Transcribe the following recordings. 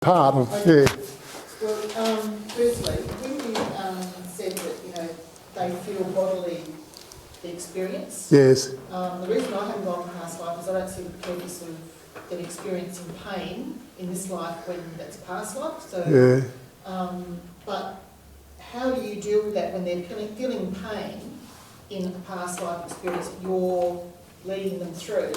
part of, Okay. Well, firstly, when you said that, they feel bodily experience, yes, the reason I haven't gone past life is I don't see the purpose of them experiencing pain in this life when that's past life. So, yeah. But how do you deal with that when they're feeling pain in a past life experience that you're leading them through?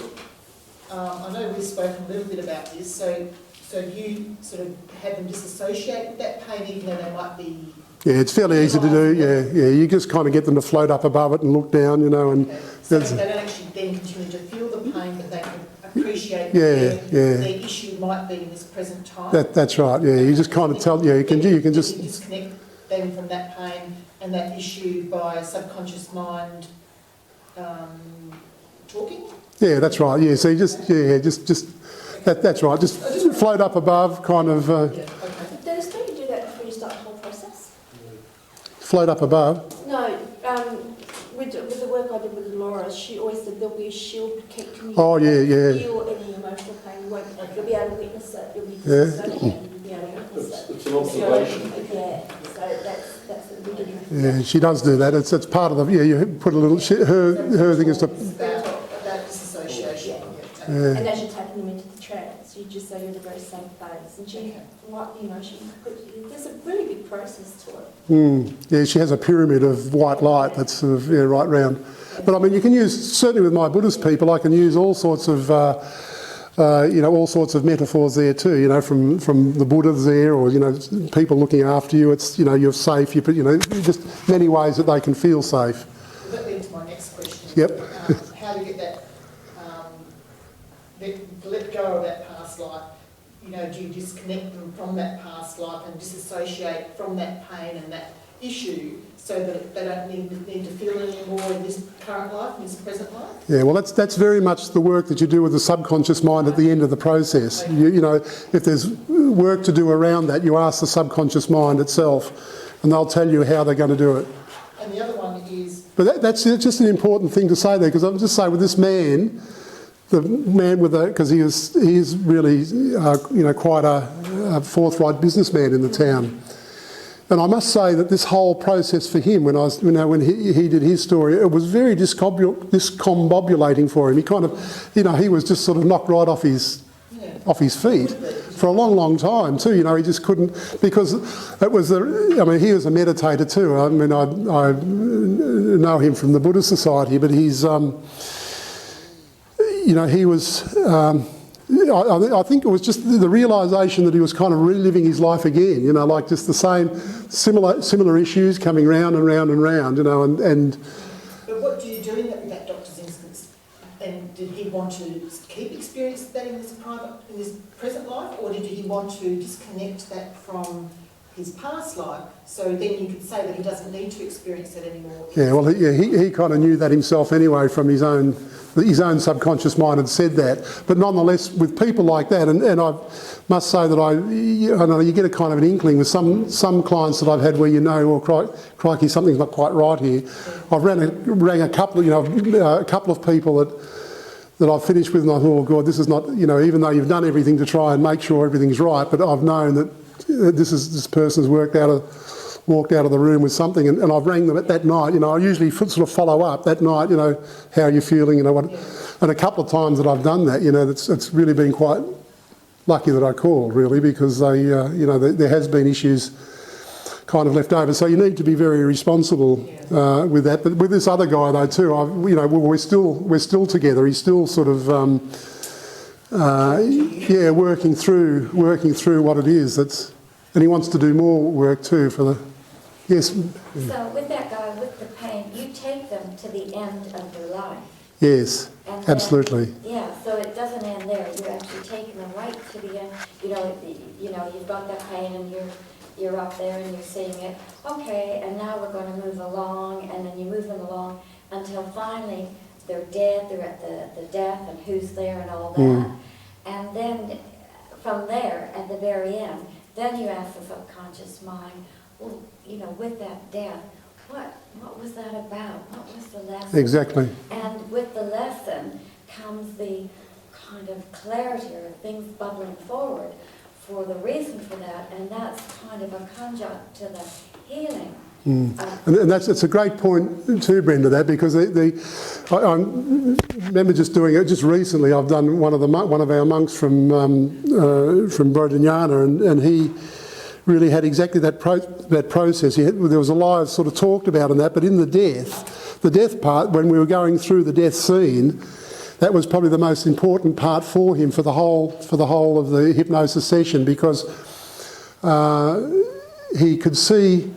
I know we've spoken a little bit about this, so you sort of have them disassociate with that pain, even though they might be... Yeah, it's fairly easy to do, yeah. You just kind of get them to float up above it and look down, and... Okay. So they don't actually then continue to feel the pain, but they can appreciate their issue might be in this present time. That's right, yeah. You just kind of tell, you can just... You disconnect them from that pain and that issue by subconscious mind talking? Yeah, that's right, yeah. So you just, that's right. Just float up above, kind of... Dennis, don't you do that before you start the whole process? Float up above? No, with the work I did with Laura, she always said there'll be a shield protecting you. Oh, yeah. Feel any emotional pain, you'll be able to witness it, you'll be disassociated, you'll be able to witness it. It's an observation. Yeah, so that's the beginning. Yeah, she does do that. It's part of the... Yeah, you put a little... Her thing is to... About disassociation. Yeah. And as you're taking them into the trance, you just say you're in a very safe place. And she, there's a really big process to it. Yeah, she has a pyramid of white light that's sort of, right round. But I mean, you can use, certainly with my Buddhist people, I can use all sorts of, all sorts of metaphors there too, from the Buddhas there, or, people looking after you. It's, you're safe, just many ways that they can feel safe. Well, that leads to my next question. Yep. How to get that, let go of that past life? Do you disconnect them from that past life and disassociate from that pain and that issue so that they don't need to feel it anymore in this current life, in this present life? Yeah, well, that's very much the work that you do with the subconscious mind at the end of the process. Okay. If there's work to do around that, you ask the subconscious mind itself, and they'll tell you how they're going to do it. And the other one is... But that's just an important thing to say there, because I'll just say with this man, the man because he is really, quite a forthright businessman in the town. And I must say that this whole process for him, when he did his story, it was very discombobulating for him. He kind of, he was just sort of knocked right off his feet for a long, long time too. He just couldn't, because it was he was a meditator too. I mean, I know him from the Buddhist Society, but he's, he was, I think it was just the realisation that he was kind of reliving his life again, like just the same, similar issues coming round and round and round, and... But what do you do in that doctor's instance? And did he want to keep experiencing that in this present life, or did he want to disconnect that from his past life, so then you could say that he doesn't need to experience that anymore? Yeah, well, he kind of knew that himself anyway from his own subconscious mind had said that. But nonetheless, with people like that, and I must say that I know you get a kind of an inkling with some clients that I've had where crikey, something's not quite right here. I've rang a couple of people that I've finished with, and I thought, oh God, this is not, even though you've done everything to try and make sure everything's right, but I've known that this person's walked out of the room with something, and I've rang them at that night. I usually sort of follow up that night. How are you feeling? And a couple of times that I've done that, it's really been quite lucky that I called, really, because there has been issues kind of left over. So you need to be very responsible with that. But with this other guy though too, we're still together. He's still sort of. Working through what it is. And he wants to do more work too for the... Yes? So with that guy with the pain, you take them to the end of their life. Yes, and absolutely. Then, yeah, so it doesn't end there. You're actually taking them right to the end. You've got that pain and you're up there and you're seeing it. Okay, and now we're going to move along, and then you move them along until finally they're dead, they're at the death and who's there and all that. And then from there, at the very end, then you ask the subconscious mind, well, with that death, what was that about? What was the lesson? Exactly. And with the lesson comes the kind of clarity or things bubbling forward for the reason for that, and that's kind of a conjunct to the healing. And it's a great point too, Brenda, that, because I remember just doing it just recently. I've done one of our monks from Brodanyana, and he really had exactly that process. There was a lot sort of talked about in that, but in the death part, when we were going through the death scene, that was probably the most important part for him for the whole of the hypnosis session, because he could see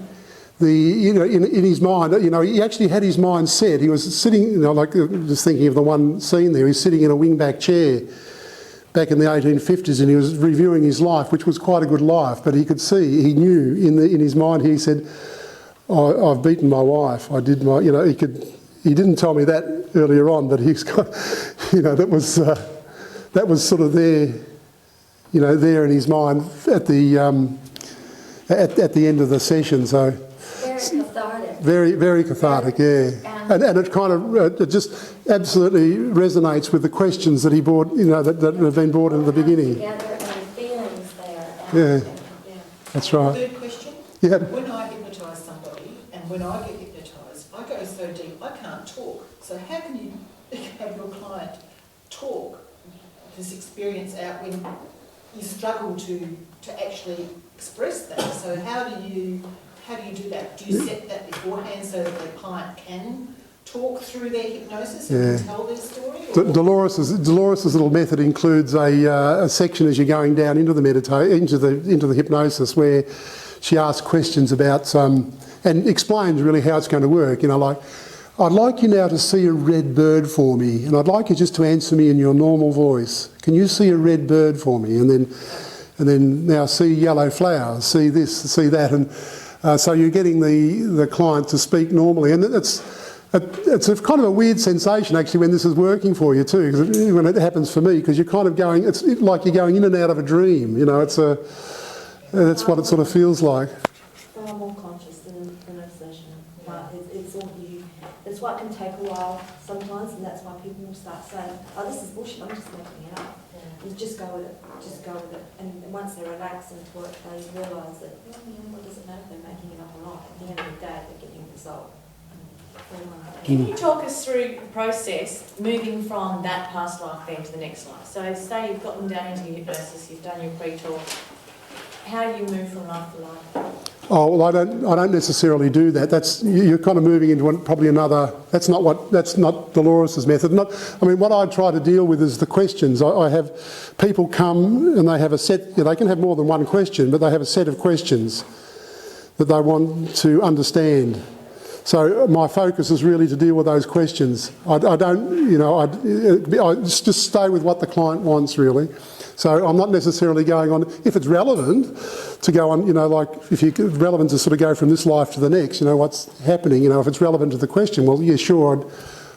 in his mind, he actually had his mind set. He was sitting, like just thinking of the one scene there, he's sitting in a wingback chair back in the 1850s, and he was reviewing his life, which was quite a good life, but he could see, he knew in his mind, he said, I've beaten my wife, I did my, he didn't tell me that earlier on, but he's got, that was sort of there, there in his mind at the end of the session, so. Very cathartic. Very, very cathartic, yeah. And it kind of, it just absolutely resonates with the questions that he brought, that have been brought in the beginning. Together and the feelings there. Yeah, that's right. Third question. Yeah. When I hypnotise somebody, and when I get hypnotised, I go so deep, I can't talk. So how can you have your client talk this experience out when you struggle to actually express that? So how do you do that? Do you set that beforehand so that the client can talk through their hypnosis and can tell their story? Dolores's little method includes a section as you're going down into the into the hypnosis, where she asks questions about and explains really how it's going to work. Like, I'd like you now to see a red bird for me, and I'd like you just to answer me in your normal voice. Can you see a red bird for me? And then now see yellow flowers, see this, see that, and so you're getting the client to speak normally, and it's a kind of a weird sensation actually when this is working for you too, when it happens for me, because you're kind of going, it's like you're going in and out of a dream. That's what it sort of feels like. Far more conscious than a session, but it's all you. It's what can take a while sometimes, and that's why people will start saying, "Oh, this is bullshit. I'm just making it up." And just go with it. Just go with it. And once they relax into it, they realise that, what does it matter if they're making it up or not? At the end of the day, they're getting a result. Can you talk us through the process moving from that past life then to the next life? So say you've got them down into your hypnosis, you've done your pre-talk. How do you move from life to life? Oh well, I don't necessarily do that. You're kind of moving into probably another. That's not Dolores's method. What I try to deal with is the questions. I have people come and they have a set. They can have more than one question, but they have a set of questions that they want to understand. So my focus is really to deal with those questions. I just stay with what the client wants really. So I'm not necessarily going on, if it's relevant, to go on, like if you're relevant to sort of go from this life to the next, what's happening, if it's relevant to the question, well, yeah, sure,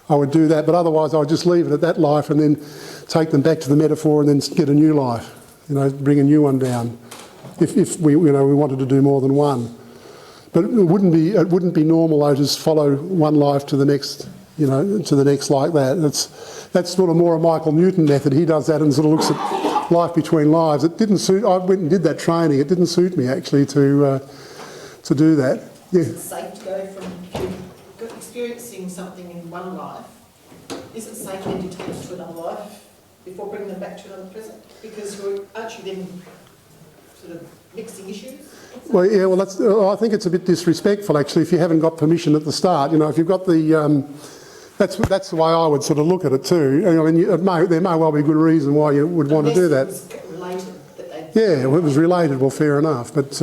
I would do that, but otherwise I would just leave it at that life and then take them back to the metaphor and then get a new life, bring a new one down, if we wanted to do more than one. But it wouldn't be normal, I just follow one life to the next, to the next like that. That's sort of more a Michael Newton method. He does that and sort of looks at life between lives. It didn't suit. I went and did that training. It didn't suit me actually to do that. Yeah. Is it safe to go from experiencing something in one life? Is it safe then to take it to another life before bringing them back to another present? Because aren't you then sort of mixing issues? Well, yeah. Well, I think it's a bit disrespectful actually if you haven't got permission at the start. If you've got the That's the way I would sort of look at it too. There may well be a good reason why you would want to do that. Unless it was related. Yeah, well, it was related. Well, fair enough. But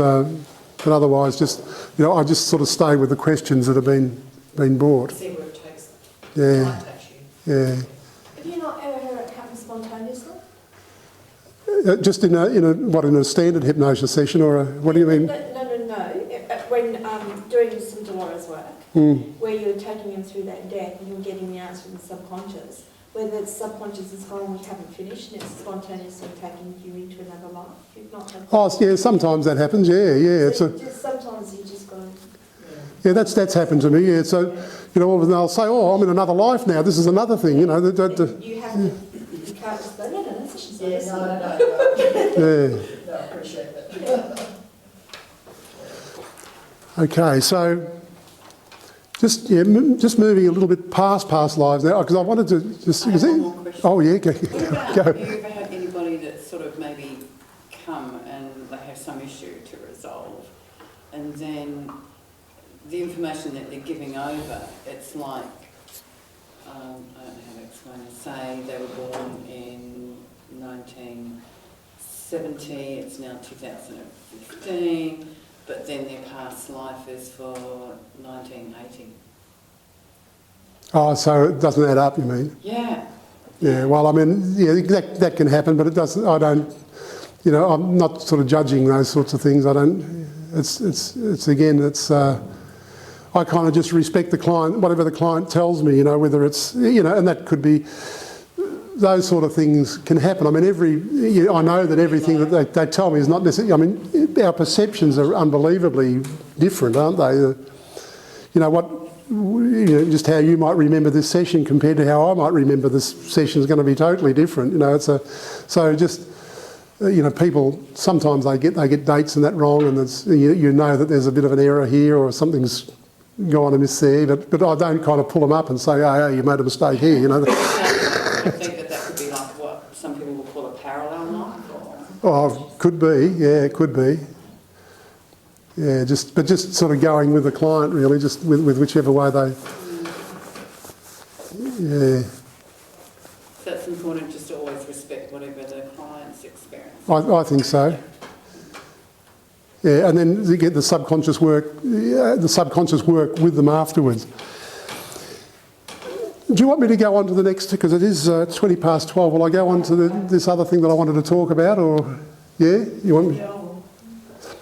otherwise, I just sort of stay with the questions that have been brought. See where it takes them. Yeah. It might touch you. Yeah. Have you not ever heard it happen spontaneously? Just in a standard hypnosis session, or what do you mean? No. When doing some Dolores work, where you're taking them through that death and you're getting the answer from the subconscious, whether the subconscious is gone, we haven't finished, and it's spontaneously taking you into another life. You've not had Yeah, sometimes that happens. Yeah. sometimes you just go. Yeah, that's happened to me. Yeah, so all of a sudden they'll say, "Oh, I'm in another life now. This is another thing." You have to. You can't just go. No. This is Yeah, no. Yeah. No, appreciate that. Okay, so just moving a little bit past past lives now, because I wanted to just. I have one more question. Oh yeah, go. What about, go. have you ever had anybody that sort of maybe come and they have some issue to resolve, and then the information that they're giving over, it's like, I don't know how to explain it, say they were born in 1970, it's now 2015, but then their past life is for 1980. Oh, so it doesn't add up, you mean? Yeah. Yeah, well, I mean, yeah, that can happen, but it doesn't, I don't, you know, I'm not sort of judging those sorts of things. I don't, I kind of just respect the client, whatever the client tells me, you know, whether it's, you know, and that could be, those sort of things can happen. I mean, I know that everything that they tell me is not necessarily, I mean, our perceptions are unbelievably different, aren't they? You know, just how you might remember this session compared to how I might remember this session is going to be totally different. You know, you know, people sometimes they get dates and that wrong, and you know that there's a bit of an error here or something's gone amiss there. But I don't kind of pull them up and say, oh, you made a mistake here. You know. I think that could be like what some people will call a parallel life. Oh, could be. Yeah, it could be. Yeah, just sort of going with the client really, just with whichever way they. Yeah. So it's important just to always respect whatever the client's experience. I think so. Yeah, and then you get the subconscious work with them afterwards. Do you want me to go on to the next, because it is 20 past 12, will I go on to this other thing that I wanted to talk about, or, yeah? You want me? Yeah,